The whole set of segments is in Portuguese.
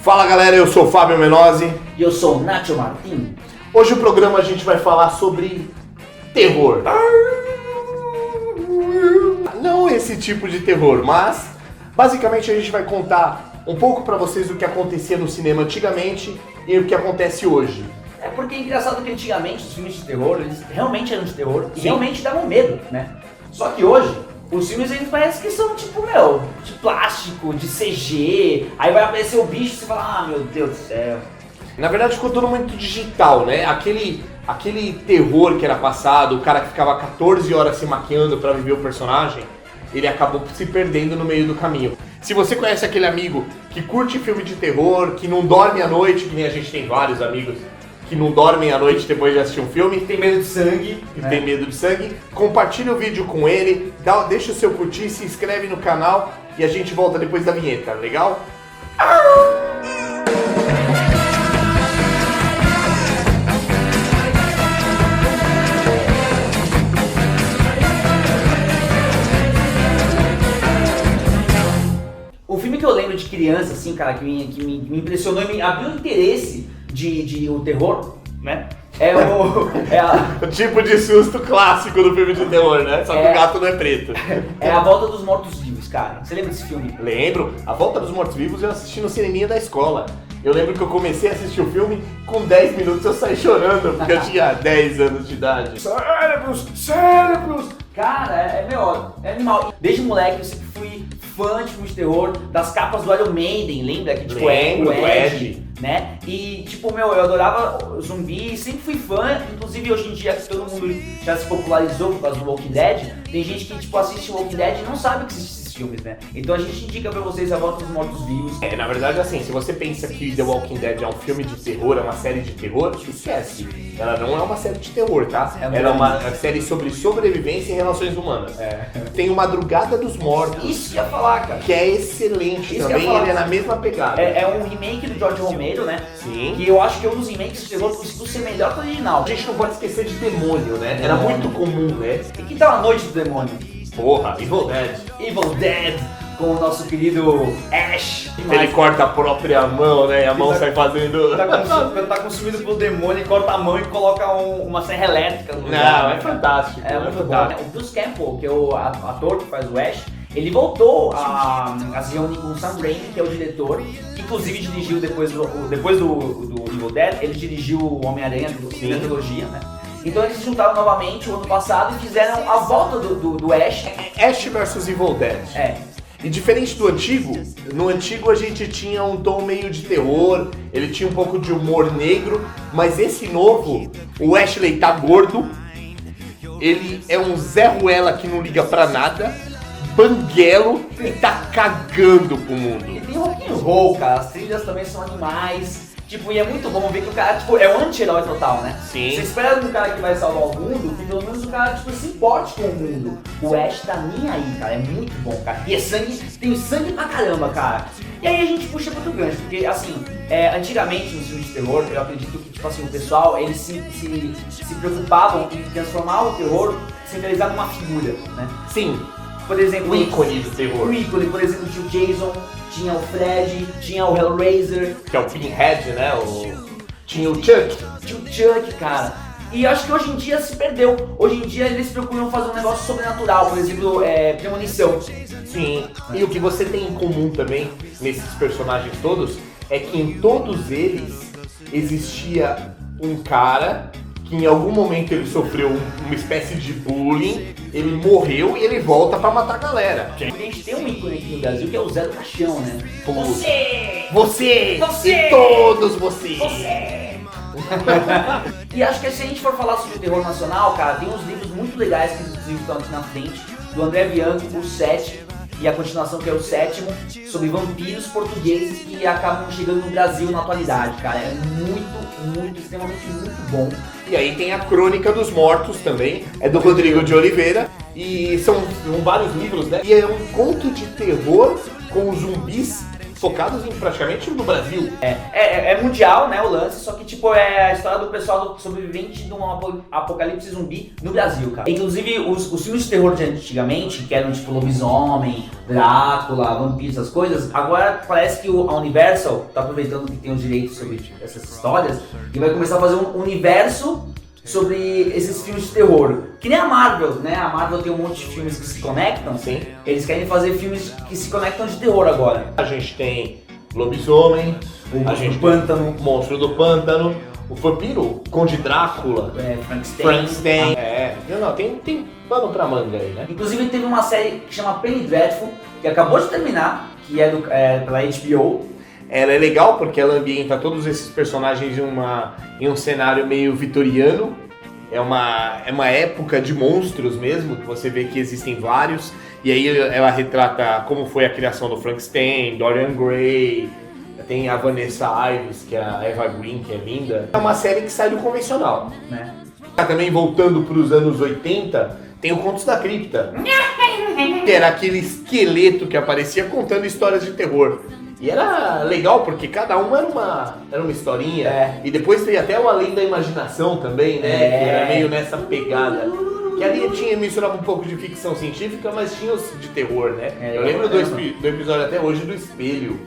Fala galera, eu sou o Fábio Menozzi. E eu sou o Nacho Martin. Hoje o programa a gente vai falar sobre terror. Não esse tipo de terror, mas basicamente a gente vai contar um pouco pra vocês o que acontecia no cinema antigamente e o que acontece hoje. É porque é engraçado que antigamente os filmes de terror, eles realmente eram de terror e Sim. realmente davam medo, né? Só que hoje, os filmes eles parecem que são tipo, de plástico, de CG, aí vai aparecer o bicho e você fala, ah, meu Deus do céu. Na verdade ficou tudo muito digital, né? Aquele terror que era passado, o cara que ficava 14 horas se maquiando pra viver o personagem, ele acabou se perdendo no meio do caminho. Se você conhece aquele amigo que curte filme de terror, que não dorme à noite, que nem a gente tem vários amigos que não dormem à noite depois de assistir um filme, Tem medo de sangue, e né? tem medo de sangue, compartilha o vídeo com ele, deixa o seu curtir, se inscreve no canal e a gente volta depois da vinheta, legal? O filme que eu lembro de criança, assim, cara, que me impressionou e me abriu o interesse de o terror, né? O tipo de susto clássico do filme de terror, né? Só que o gato não é preto. É A Volta dos Mortos-Vivos, cara. Você lembra desse filme? Lembro, A Volta dos Mortos-Vivos eu assisti no cineminha da escola. Eu lembro que eu comecei a assistir o filme, com 10 minutos eu saí chorando, porque eu tinha 10 anos de idade. Cérebros! Cara, é animal. Desde moleque eu sempre fui fã de filmes de terror, das capas do Iron Maiden, lembra? Que tipo, Lembro, o do Ed. né? E tipo, eu adorava zumbi, sempre fui fã, inclusive hoje em dia que todo mundo já se popularizou por causa do Walking Dead, tem gente que tipo assiste o Walking Dead e não sabe que existe esses filmes, né? Então a gente indica pra vocês A Volta dos Mortos-Vivos. Na verdade, assim, se você pensa que The Walking Dead é um filme de terror, é uma série de terror, esquece. Ela não é uma série de terror, tá? Ela é uma série sobre sobrevivência e relações humanas. Tem o Madrugada dos Mortos. Isso que eu ia falar, cara. Que é excelente Isso também, que eu ia falar. ele é na mesma pegada. É um remake do George Romero, né? Sim. Que eu acho que é um dos remakes de terror conseguiu ser melhor que o original. A gente não pode esquecer de Demônio, né? Era muito comum, né? E que tal A Noite do Demônio? Porra, Evil Dead. Evil Dead, com o nosso querido Ash. Ele corta a própria mão, né? E a mão sai fazendo... Tá consumido pelo demônio, corta a mão e coloca uma serra elétrica no lugar. Não, né, é cara? fantástico. É muito bom. O Bruce Campbell, que é o ator que faz o Ash, ele voltou a se reunir com o Sam Raimi, que é o diretor, que inclusive dirigiu depois do Evil Dead, ele dirigiu o Homem-Aranha da trilogia, né? Então eles se juntaram novamente o ano passado e fizeram a volta do Ash. Ash vs Evil Dead. E diferente do antigo, no antigo a gente tinha um tom meio de terror, ele tinha um pouco de humor negro, mas esse novo, o Ashley tá gordo, ele é um Zé Ruela que não liga pra nada, banguelo e tá cagando pro mundo. E tem rock and roll, cara, as trilhas também são animais. Tipo, e é muito bom ver que o cara, tipo, é um anti-herói total, né? Sim. Você espera de um cara que vai salvar o mundo, que pelo menos o cara, tipo, se importe com o mundo. O Ash tá nem aí, cara, é muito bom, cara. E é sangue, tem sangue pra caramba, cara. E aí a gente puxa pro outro gancho, porque, assim, antigamente nos filmes de terror, eu acredito que, tipo assim, o pessoal, eles se preocupavam em transformar o terror, centralizado numa figura, né? Sim, Por exemplo, o ícone do terror. O ícone, por exemplo, tinha o Jason, tinha o Fred, tinha o Hellraiser, Que é o Pinhead, né? Tinha o Chuck. tinha o Chuck, cara. E acho que hoje em dia se perdeu. Hoje em dia eles procuram fazer um negócio sobrenatural, por exemplo, premonição. Sim. E o que você tem em comum também nesses personagens todos é que em todos eles existia um cara que em algum momento ele sofreu uma espécie de bullying, ele morreu e ele volta pra matar a galera. A gente tem um ícone aqui no Brasil que é o Zé do Caixão, né? Você! Você! E todos vocês! E acho que se a gente for falar sobre o terror nacional, cara, tem uns livros muito legais que inclusive estão aqui na frente, do André Bianco, o 7, e a continuação que é o 7º, sobre vampiros portugueses que acabam chegando no Brasil na atualidade, cara. É extremamente muito bom. E aí tem a Crônica dos Mortos também, é do Rodrigo de Oliveira, e são vários livros, né? E é um conto de terror com zumbis focados em praticamente no Brasil. É mundial, né, o lance, só que tipo é a história do pessoal sobrevivente de um apocalipse zumbi no Brasil, cara. Inclusive os filmes de terror de antigamente, que eram tipo lobisomem, Drácula, vampiros, essas coisas, agora parece que a Universal tá aproveitando que tem os direitos sobre essas histórias e vai começar a fazer um universo sobre esses filmes de terror. Que nem a Marvel, né? A Marvel tem um monte de filmes que se conectam. Sim. Eles querem fazer filmes que se conectam de terror agora. A gente tem Lobisomem, A gente Pântano, Monstro do Pântano, o Vampiro, Conde Drácula, Frankenstein. Não, tem pano pra manga aí, né? Inclusive teve uma série que chama Penny Dreadful, que acabou de terminar, que é pela HBO. Ela é legal porque ela ambienta todos esses personagens em um cenário meio vitoriano. É uma época de monstros mesmo, que você vê que existem vários. E aí ela retrata como foi a criação do Frankenstein, Dorian Gray. Tem a Vanessa Ives, que é a Eva Green, que é linda. É uma série que sai do convencional, né? Também voltando para os anos 80, tem o Contos da Cripta. Que era aquele esqueleto que aparecia contando histórias de terror. E era legal porque cada uma era uma historinha. E depois tem até o Além da Imaginação também, né? Que era meio nessa pegada. Que ali misturava um pouco de ficção científica, mas tinha os de terror, né? Eu lembro do episódio até hoje do espelho.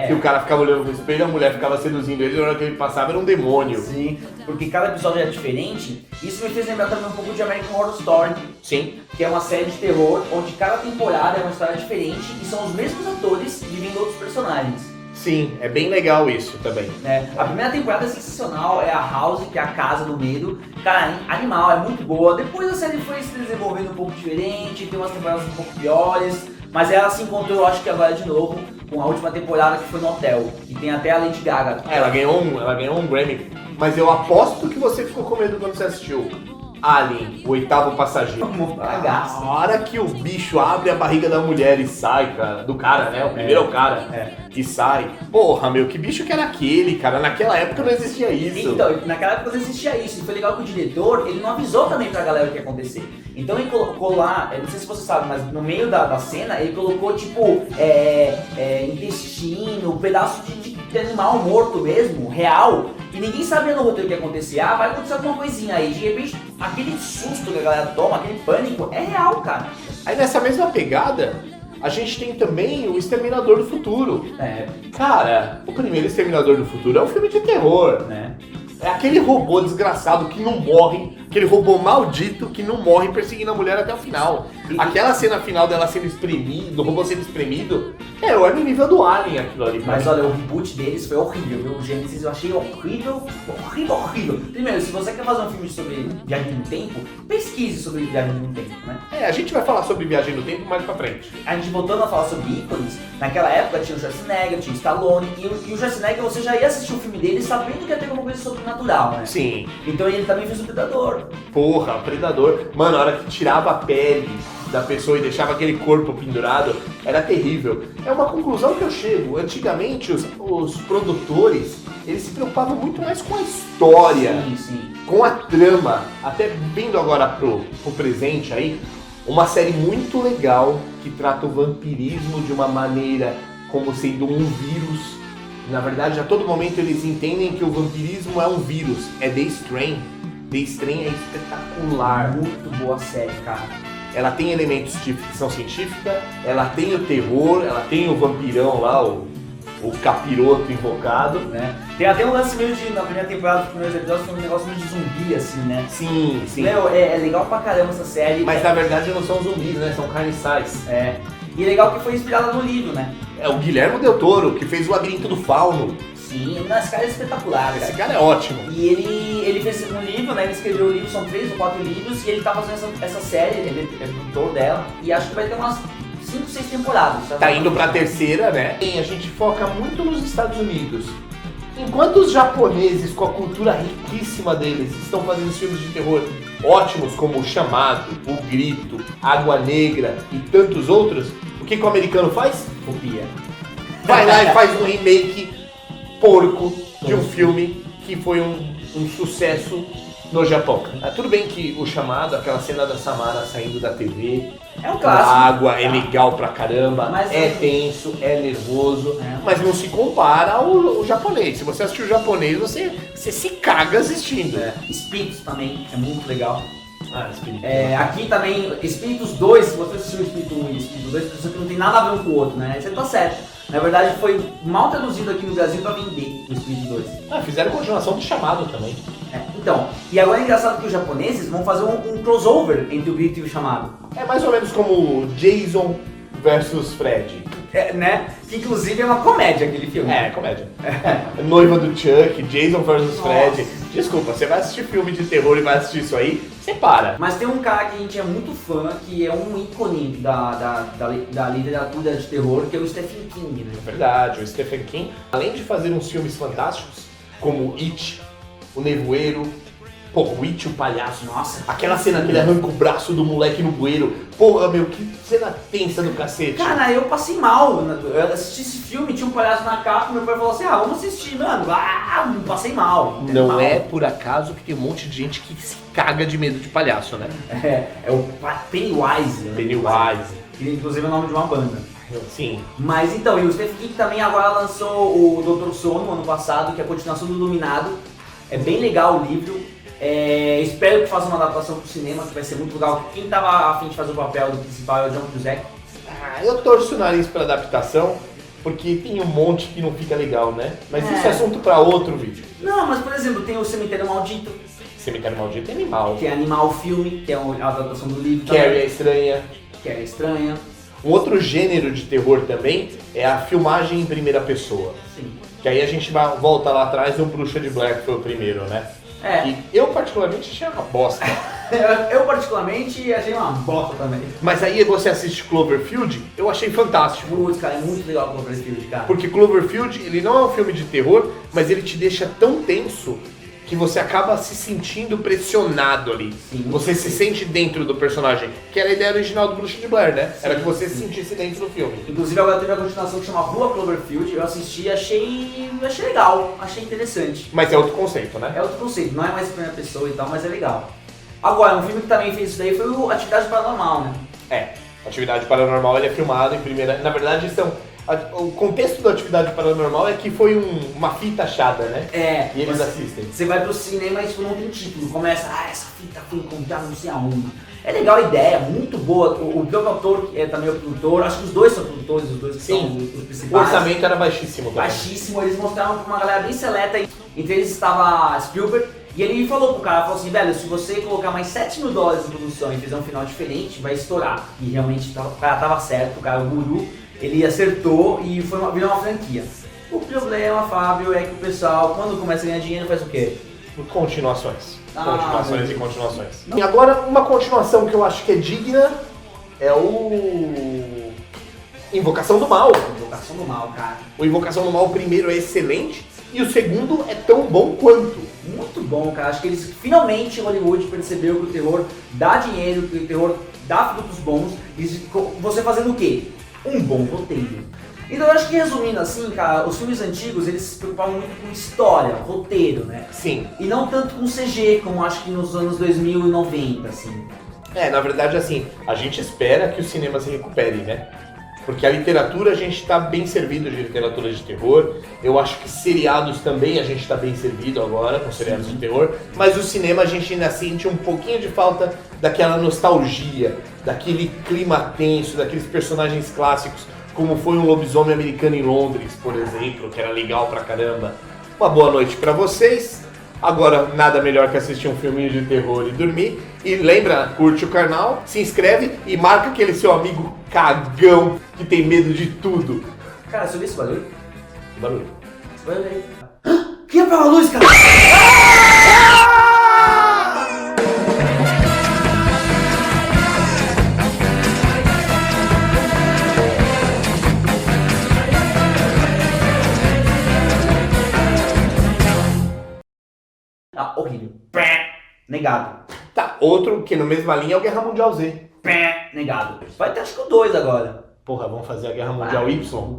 Que o cara ficava olhando pro espelho e a mulher ficava seduzindo ele, e na hora que ele passava era um demônio. Sim, porque cada episódio era diferente. Isso me fez lembrar também um pouco de American Horror Story. Sim. Que é uma série de terror onde cada temporada é uma história diferente e são os mesmos atores vivendo outros personagens. Sim, é bem legal isso também. A primeira temporada é sensacional, é a House, que é a casa do medo. Cara, animal, é muito boa. Depois a série foi se desenvolvendo um pouco diferente, tem umas temporadas um pouco piores. Mas ela se encontrou, eu acho que agora de novo, com a última temporada que foi no Hotel. E tem até a Lady Gaga. Ela ganhou um Grammy. Mas eu aposto que você ficou com medo quando você assistiu Alien, o Oitavo Passageiro. A hora que o bicho abre a barriga da mulher e sai, cara, do cara, né? O primeiro é o cara que sai. Porra, meu, que bicho que era aquele, cara? Naquela época não existia isso. Então, naquela época não existia isso. E foi legal que o diretor, ele não avisou também pra galera o que ia acontecer. Então ele colocou lá, não sei se você sabe, mas no meio da cena, ele colocou, tipo, intestino, pedaço de animal morto mesmo, real. E ninguém sabia no roteiro o que ia acontecer. Vai acontecer alguma coisinha aí. De repente, aquele susto que a galera toma, aquele pânico, é real, cara. Aí nessa mesma pegada, a gente tem também o Exterminador do Futuro. Cara, o primeiro Exterminador do Futuro é um filme de terror, né? É aquele robô desgraçado que não morre, aquele robô maldito que não morre perseguindo a mulher até o final. Aquela cena final dela sendo espremido, do robô sendo espremido, é no nível do Alien aquilo ali. Mas olha, o reboot deles foi horrível, viu? O Genesis eu achei horrível. Primeiro, se você quer fazer um filme sobre viagem no tempo, pesquise sobre viagem no tempo, né? A gente vai falar sobre viagem no tempo mais pra frente. A gente voltando a falar sobre ícones, naquela época tinha o Schwarzenegger, tinha o Stallone, e o Schwarzenegger você já ia assistir o filme dele sabendo que ia ter alguma coisa sobrenatural, né? Sim. Então ele também fez o Predador. Porra, Predador. Mano, a hora que tirava a pele da pessoa e deixava aquele corpo pendurado, era terrível. É uma conclusão que eu chego. Antigamente, os produtores, eles se preocupavam muito mais com a história, com a trama. Até vindo agora pro presente aí, uma série muito legal que trata o vampirismo de uma maneira como sendo um vírus. Na verdade, a todo momento eles entendem que o vampirismo é um vírus. É The Strain. The Strain é espetacular. Muito boa série, cara. Ela tem elementos de ficção científica, ela tem o terror, ela tem o vampirão lá, o capiroto invocado, né? Tem até um lance meio de, na primeira temporada, dos primeiros episódios, foi um negócio meio de zumbi, assim, né? Sim. Meu, é legal pra caramba essa série. Mas na verdade não são zumbis, né? São carniçais. E é legal que foi inspirada no livro, né? É o Guilherme Del Toro, que fez o Labirinto do Fauno. Sim, esse cara é espetacular, cara. Esse cara é ótimo. E ele fez um livro, né? Ele escreveu o livro, são 3 ou 4 livros, e ele tá fazendo essa série, ele é produtor dela, e acho que vai ter umas 5, 6 temporadas. Sabe? Tá indo pra terceira, né? E a gente foca muito nos Estados Unidos. Enquanto os japoneses, com a cultura riquíssima deles, estão fazendo filmes de terror ótimos como O Chamado, O Grito, Água Negra e tantos outros, o que o americano faz? Copia. Vai lá e faz um remake porco de um filme que foi um sucesso no Japão. Tudo bem que O Chamado, aquela cena da Samara saindo da TV, É um com clássico. água, é legal pra caramba, Mas é tenso, é nervoso, É. mas não se compara ao japonês. Se você assistir o japonês, você se caga assistindo. Espíritos também, é muito legal. Espírito. Aqui também, Espíritos 2, se você assistiu o Espírito 1 e Espírito 2, você que não tem nada a ver um com o outro, né? Você tá certo. Na verdade, foi mal traduzido aqui no Brasil pra vender o Espírito 2. Fizeram continuação do Chamado também. Então, e agora é engraçado que os japoneses vão fazer um crossover entre o Grito e o Chamado. É mais ou menos como Jason versus Fred. Né? Que inclusive é uma comédia aquele filme. É, comédia. Noiva do Chuck, Jason versus Fred. Desculpa, você vai assistir filme de terror e vai assistir isso aí, você para. Mas tem um cara que a gente é muito fã, que é um ícone da literatura de terror, que é o Stephen King, né? É verdade, o Stephen King, além de fazer uns filmes fantásticos, como It, O Nevoeiro, o It, o Palhaço, Nossa, aquela cena que ele arranca o braço do moleque no bueiro, porra, meu, que cena tensa do cacete. Cara, eu passei mal. Eu assisti esse filme, tinha um palhaço na capa, meu pai falou assim, vamos assistir, mano. Passei mal. Não mal. é por acaso que tem um monte de gente que se caga de medo de palhaço, né? É o Pennywise. Né? Pennywise. Que inclusive é o nome de uma banda. Sim. Mas então, e o Stephen King também agora lançou o Dr. Sono ano passado, que é a continuação do Iluminado. É bem legal o livro. Espero que faça uma adaptação pro cinema, que vai ser muito legal. Quem tava a fim de fazer o papel do principal é o John Cusack. Eu torço o nariz pra adaptação, porque tem um monte que não fica legal, né? Mas isso é assunto pra outro vídeo. Não, mas por exemplo, tem o Cemitério Maldito, Cemitério Maldito é animal. que é Animal Filme, que é a adaptação do livro. Carrie é estranha. Que é estranha. Um outro gênero de terror também é a filmagem em primeira pessoa. Sim. Que aí a gente volta lá atrás no Bruxa de Blair, que foi o primeiro, né? Que eu particularmente achei uma bosta. Eu particularmente achei uma bosta também. Mas aí você assiste Cloverfield, eu achei fantástico. Putz, cara, é muito legal o Cloverfield, cara. Porque Cloverfield, ele não é um filme de terror, mas ele te deixa tão tenso que você acaba se sentindo pressionado ali. Sim. Você se sente dentro do personagem, que era a ideia original do Bruxa de Blair, né? Era que você se sentisse dentro do filme. Inclusive agora teve a continuação que chama Rua Cloverfield, eu assisti e achei legal, achei interessante. Mas é outro conceito, né? É outro conceito, não é mais primeira pessoa e tal, mas é legal. Agora, um filme que também fez isso daí foi o Atividade Paranormal, né? Atividade Paranormal ele é filmado em primeira... Na verdade, o contexto da Atividade Paranormal é que foi uma fita achada, né? E eles assistem. Você vai pro cinema e tipo, não tem título, começa, essa fita foi encontrada não sei aonde. É legal a ideia, muito boa. O próprio autor, que é também o produtor, acho que os dois são produtores, os dois que são os O principais. orçamento era baixíssimo também. Baixíssimo, eles mostraram pra uma galera bem seleta, entre eles estava Spielberg, e ele falou pro cara, falou assim, velho, se você colocar mais $7 mil em produção e fizer um final diferente, vai estourar. E realmente o cara tava certo, o cara, o guru, ele acertou e virou uma franquia. O problema, Fábio, é que o pessoal, quando começa a ganhar dinheiro, faz o quê? Continuações. Ah, Continuações e continuações. E agora, uma continuação que eu acho que é digna é o Invocação do Mal. Invocação do Mal, cara. O Invocação do Mal, o primeiro é excelente e o segundo é tão bom quanto. Muito bom, cara. Acho que eles finalmente, Hollywood, percebeu que o terror dá dinheiro, que o terror dá frutos bons. E você fazendo o quê? Um bom roteiro. Então eu acho que resumindo assim, cara, os filmes antigos, eles se preocupavam muito com história, roteiro, né? Sim. E não tanto com CG, como acho que nos anos 2090, assim. Na verdade, assim, a gente espera que o cinema se recupere, né? Porque a literatura, a gente tá bem servido de literatura de terror. Eu acho que seriados também a gente tá bem servido agora com seriados de terror. Mas o cinema a gente ainda sente um pouquinho de falta daquela nostalgia, daquele clima tenso, daqueles personagens clássicos, como foi um Lobisomem Americano em Londres, por exemplo, que era legal pra caramba. Uma boa noite pra vocês. Agora, nada melhor que assistir um filminho de terror e dormir. E lembra, curte o canal, se inscreve e marca aquele seu amigo cagão que tem medo de tudo. Cara, você ouviu esse barulho? Que barulho? Esse barulho aí. Quem apagou a luz, cara? Horrível. Negado. Tá, outro que na mesma linha é o Guerra Mundial Z. Negado. Vai ter acho que o 2 agora. Porra, vamos fazer a Guerra Mundial Y?